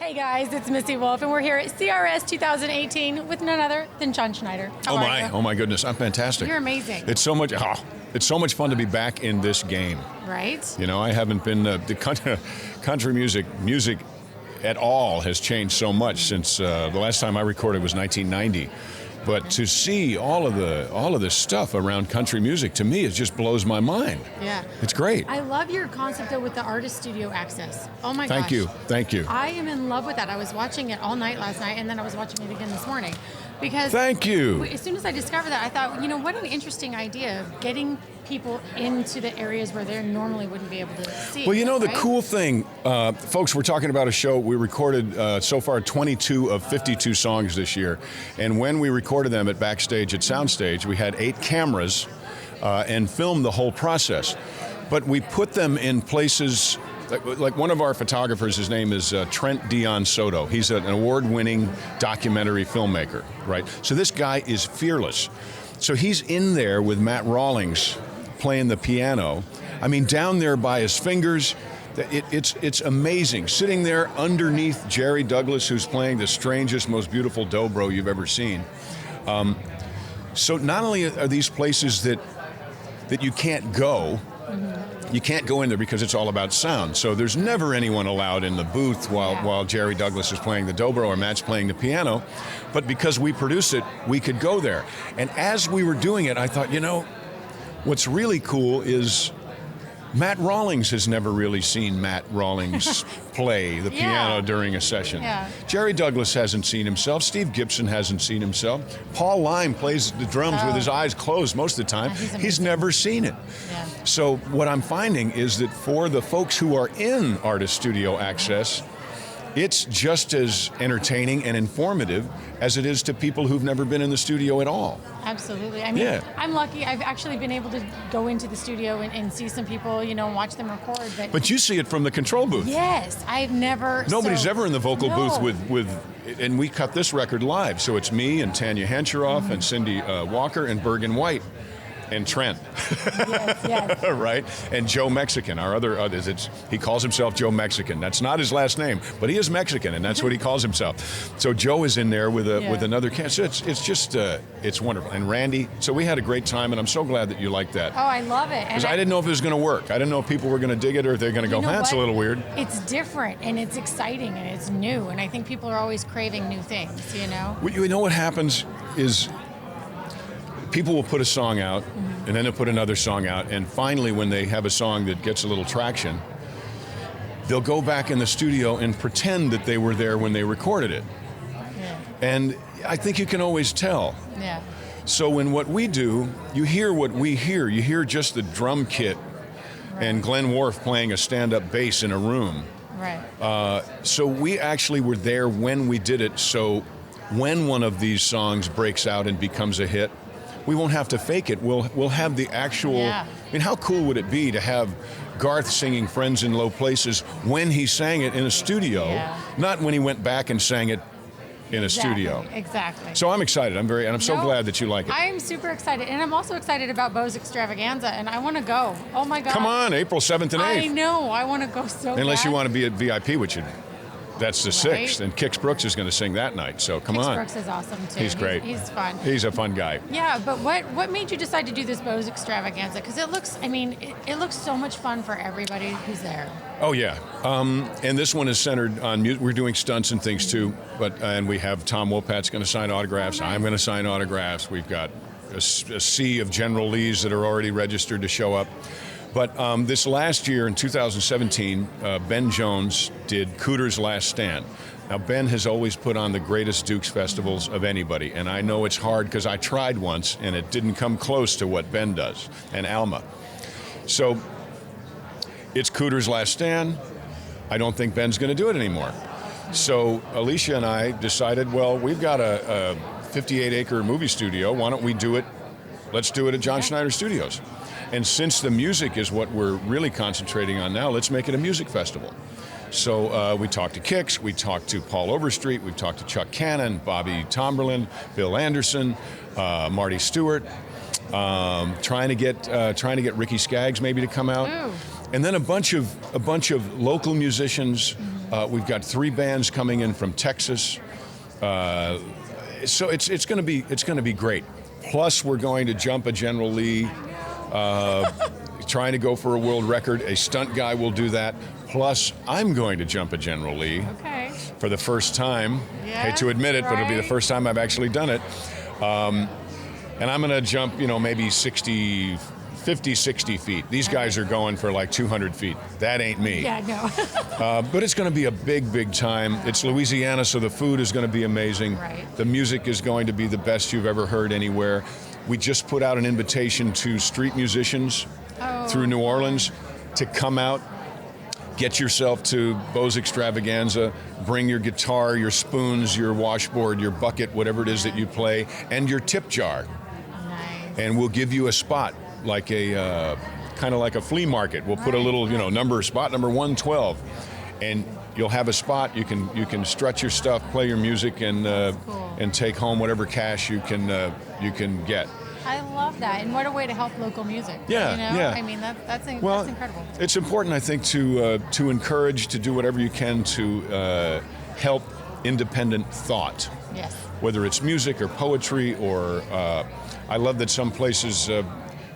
Hey guys, it's Missy Wolf, and we're here at CRS 2018 with none other than John Schneider. How are you? Oh my goodness, I'm fantastic. You're amazing. It's so much fun to be back in this game. Right? You know, I haven't been the country music at all has changed so much since the last time I recorded was 1990. But to see all of the stuff around country music, to me, it just blows my mind. Yeah. It's great. I love your concept, though, with the artist studio access. Oh, my gosh. Thank you. I am in love with that. I was watching it all night last night, and then I was watching it again this morning. Because Thank you. As soon as I discovered that, I thought, you know, what an interesting idea, getting people into the areas where they normally wouldn't be able to see. Well, you know, the right? cool thing, folks, we're talking about a show. We recorded so far 22 of 52 songs this year. And when we recorded them at Backstage at Soundstage, we had 8 cameras and filmed the whole process. But we put them in places, like one of our photographers, his name is Trent Dion Soto. He's an award-winning documentary filmmaker, right? So this guy is fearless. So he's in there with Matt Rawlings playing the piano. I mean, down there by his fingers. It's amazing. Sitting there underneath Jerry Douglas, who's playing the strangest, most beautiful dobro you've ever seen. So not only are these places that you can't go, you can't go in there because it's all about sound. So there's never anyone allowed in the booth while Jerry Douglas is playing the dobro or Matt's playing the piano. But because we produce it, we could go there. And as we were doing it, I thought, you know, what's really cool is Matt Rawlings has never really seen Matt Rawlings play the piano during a session. Yeah. Jerry Douglas hasn't seen himself. Steve Gibson hasn't seen himself. Paul Lime plays the drums with his eyes closed most of the time. He's never seen it. Yeah. So what I'm finding is that for the folks who are in Artist Studio Access, it's just as entertaining and informative as it is to people who've never been in the studio at all. Absolutely. I mean, I'm lucky. I've actually been able to go into the studio and see some people, you know, and watch them record. But you see it from the control booth. Yes, I've never. Nobody's ever in the vocal booth with, and we cut this record live. So it's me and Tanya Hancheroff and Cindy Walker and Bergen White. And Trent, yes. Right? And Joe Mexican, our other, he calls himself Joe Mexican. That's not his last name, but he is Mexican, and that's what he calls himself. So Joe is in there with another cat. So it's just, it's wonderful. And Randy, so we had a great time, and I'm so glad that you like that. Oh, I love it. Because I didn't know if it was going to work. I didn't know if people were going to dig it or if they're going to go, that's a little weird. It's different, and it's exciting, and it's new, and I think people are always craving new things, you know? You know what happens is, people will put a song out, and then they'll put another song out, and finally when they have a song that gets a little traction, they'll go back in the studio and pretend that they were there when they recorded it. Yeah. And I think you can always tell. Yeah. So in what we do, you hear what we hear. You hear just the drum kit and Glenn Worf playing a stand-up bass in a room. Right. So we actually were there when we did it, so when one of these songs breaks out and becomes a hit, we won't have to fake it. We'll have the actual. I mean, how cool would it be to have Garth singing "Friends in Low Places" when he sang it in a studio, not when he went back and sang it in a studio. Exactly. So I'm excited. I'm so glad that you like it. I'm super excited, and I'm also excited about Bo's Extravaganza, and I want to go. Oh my God! Come on, April 7th and 8th. I know. I want to go so. Unless bad. you want to be at VIP, which that's the 6th, and Kix Brooks is going to sing that night. So come on. Kix Brooks is awesome too. He's great. He's fun. He's a fun guy. Yeah, but what made you decide to do this Bo's Extravaganza? Because it looks, I mean, it looks so much fun for everybody who's there. Oh yeah, and this one is centered on music. We're doing stunts and things too, and we have Tom Wopat's going to sign autographs. I'm going to sign autographs. We've got a sea of General Lees that are already registered to show up. But this last year, in 2017, Ben Jones did Cooter's Last Stand. Now, Ben has always put on the greatest Dukes festivals of anybody, and I know it's hard because I tried once, and it didn't come close to what Ben does, and Alma. So, it's Cooter's Last Stand. I don't think Ben's going to do it anymore. So, Alicia and I decided, well, we've got a 58-acre movie studio. Why don't we do it? Let's do it at John Schneider Studios. And since the music is what we're really concentrating on now, let's make it a music festival. So we talked to Kix, we talked to Paul Overstreet, we've talked to Chuck Cannon, Bobby Tomberlin, Bill Anderson, Marty Stewart, trying to get Ricky Skaggs maybe to come out, and then a bunch of local musicians We've got 3 bands coming in from Texas. So it's going to be great. Plus, we're going to jump a General Lee, trying to go for a world record. A stunt guy will do that. Plus, I'm going to jump a General Lee for the first time. Yes, hate to admit it, but it'll be the right. first time I've actually done it. And I'm going to jump, maybe 50, 60 feet. These guys are going for like 200 feet. That ain't me. Yeah, no. But it's going to be a big time. It's Louisiana, so the food is going to be amazing. Right. The music is going to be the best you've ever heard anywhere. We just put out an invitation to street musicians through New Orleans to come out, get yourself to Beau's Extravaganza, bring your guitar, your spoons, your washboard, your bucket, whatever it is that you play, and your tip jar. Nice. And we'll give you a spot, like a kind of like a flea market. We'll put a little, spot number 112, and you'll have a spot. You can strut your stuff, play your music, and cool. and take home whatever cash you can get. I love that, and what a way to help local music. Yeah, yeah. I mean, that's Well, incredible. it's important, I think, to encourage, to do whatever you can to help independent thought. Yes. Whether it's music or poetry or I love that some places.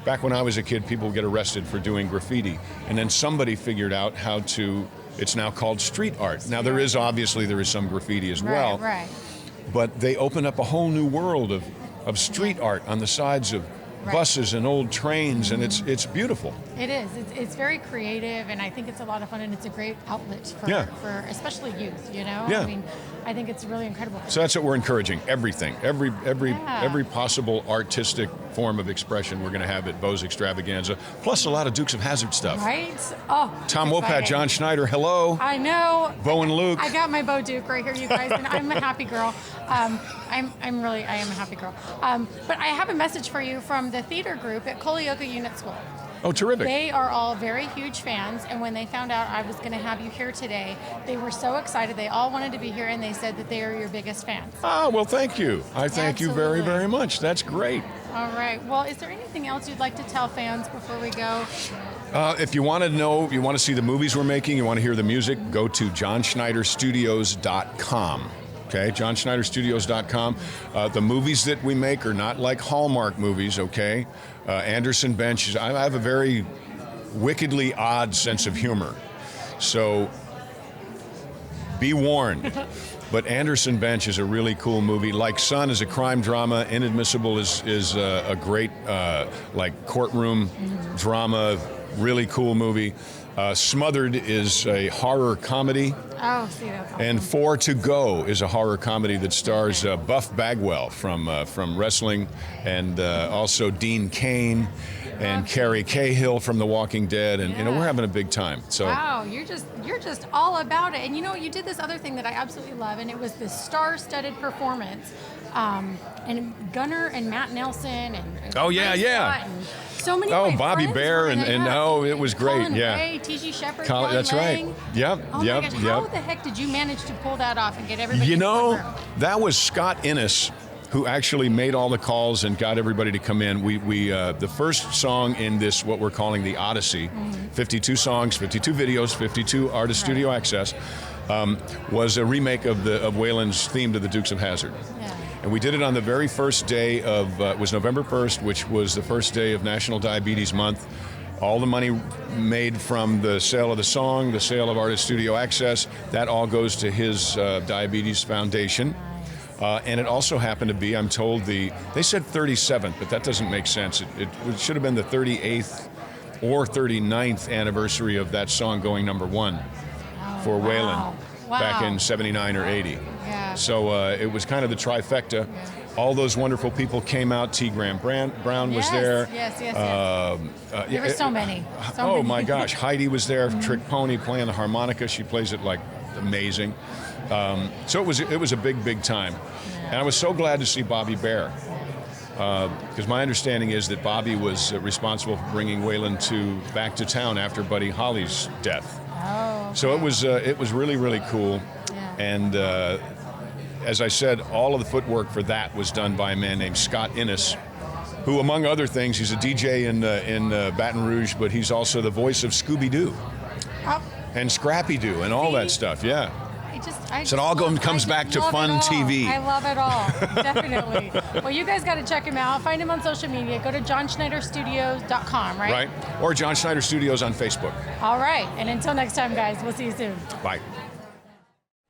Back when I was a kid, people would get arrested for doing graffiti, and then somebody figured out how to. It's now called street art. Now there is some graffiti as well, Right. but they opened up a whole new world of street art on the sides of buses and old trains, and it's beautiful. It is. It's very creative, and I think it's a lot of fun, and it's a great outlet for especially youth. Yeah. I mean, I think it's really incredible. So that's what we're encouraging. Everything, every possible artistic form of expression we're going to have at Beau's Extravaganza, plus a lot of Dukes of Hazzard stuff. Right? Oh. Tom Wopat, exciting. John Schneider, hello. I know. Beau and Luke. I got my Beau Duke right here, you guys, and I'm a happy girl. I am a happy girl. But I have a message for you from the theater group at Colioca Unit School. Oh, terrific. They are all very huge fans, and when they found out I was going to have you here today, they were so excited. They all wanted to be here, and they said that they are your biggest fans. Oh, well, thank you. I thank you very, Absolutely. very much. That's great. All right. Well, is there anything else you'd like to tell fans before we go? If you want to know, you want to see the movies we're making, you want to hear the music, go to johnschneiderstudios.com. Okay, johnschneiderstudios.com. The movies that we make are not like Hallmark movies, okay? Anderson Bench, I have a very wickedly odd sense of humor. So be warned. But Anderson Bench is a really cool movie. Like Son is a crime drama. Inadmissible is a great like courtroom drama, really cool movie. Smothered is a horror comedy. Oh, see, that's awesome. And Four to Go is a horror comedy that stars Buff Bagwell from wrestling, and also Dean Cain and Carrie Cahill from The Walking Dead, and we're having a big time. So wow, you're just all about it. And you did this other thing that I absolutely love, and it was this star-studded performance. And Gunnar and Matt Nelson and Oh, yeah, Ray yeah. Scott and so many. Oh, of my Bobby friends Bear were in and it. it was great. Colin Yeah. Ray, T.G. Shepherd, That's right. Yep, Oh yep, my gosh, yep. how the heck did you manage to pull that off and get everybody? You in one know, room? that was Scott Innes who actually made all the calls and got everybody to come in. We the first song in this, what we're calling the Odyssey, 52 songs, 52 videos, 52 artist studio access, was a remake of Waylon's theme to the Dukes of Hazzard. Yeah. And we did it on the very first day of, it was November 1st, which was the first day of National Diabetes Month. All the money made from the sale of the song, the sale of artist studio access, that all goes to his diabetes foundation. And it also happened to be, I'm told, they said 37th, but that doesn't make sense. It should have been the 38th or 39th anniversary of that song going number one for Waylon back in 79 or 80. Yeah. So it was kind of the trifecta. Yeah. All those wonderful people came out. T. Graham Brown was there. Yes. There were so many. Oh my gosh, Heidi was there. Trick Pony playing the harmonica. She plays it like amazing. So it was a big time, and I was so glad to see Bobby Bear, because my understanding is that Bobby was responsible for bringing Waylon back to town after Buddy Holly's death. Oh. So it was really cool, Yeah. and as I said, all of the footwork for that was done by a man named Scott Innes, who, among other things, he's a DJ in Baton Rouge, but he's also the voice of Scooby-Doo. Oh, and Scrappy Doo and all that stuff. Yeah. So it all comes back to fun TV. I love it all, definitely. Well, you guys got to check him out. Find him on social media. Go to johnschneiderstudios.com, right? Right. Or John Schneider Studios on Facebook. All right. And until next time, guys, we'll see you soon. Bye.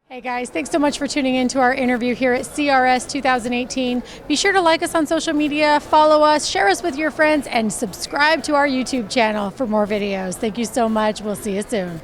Hey guys, thanks so much for tuning in to our interview here at CRS 2018. Be sure to like us on social media, follow us, share us with your friends, and subscribe to our YouTube channel for more videos. Thank you so much. We'll see you soon.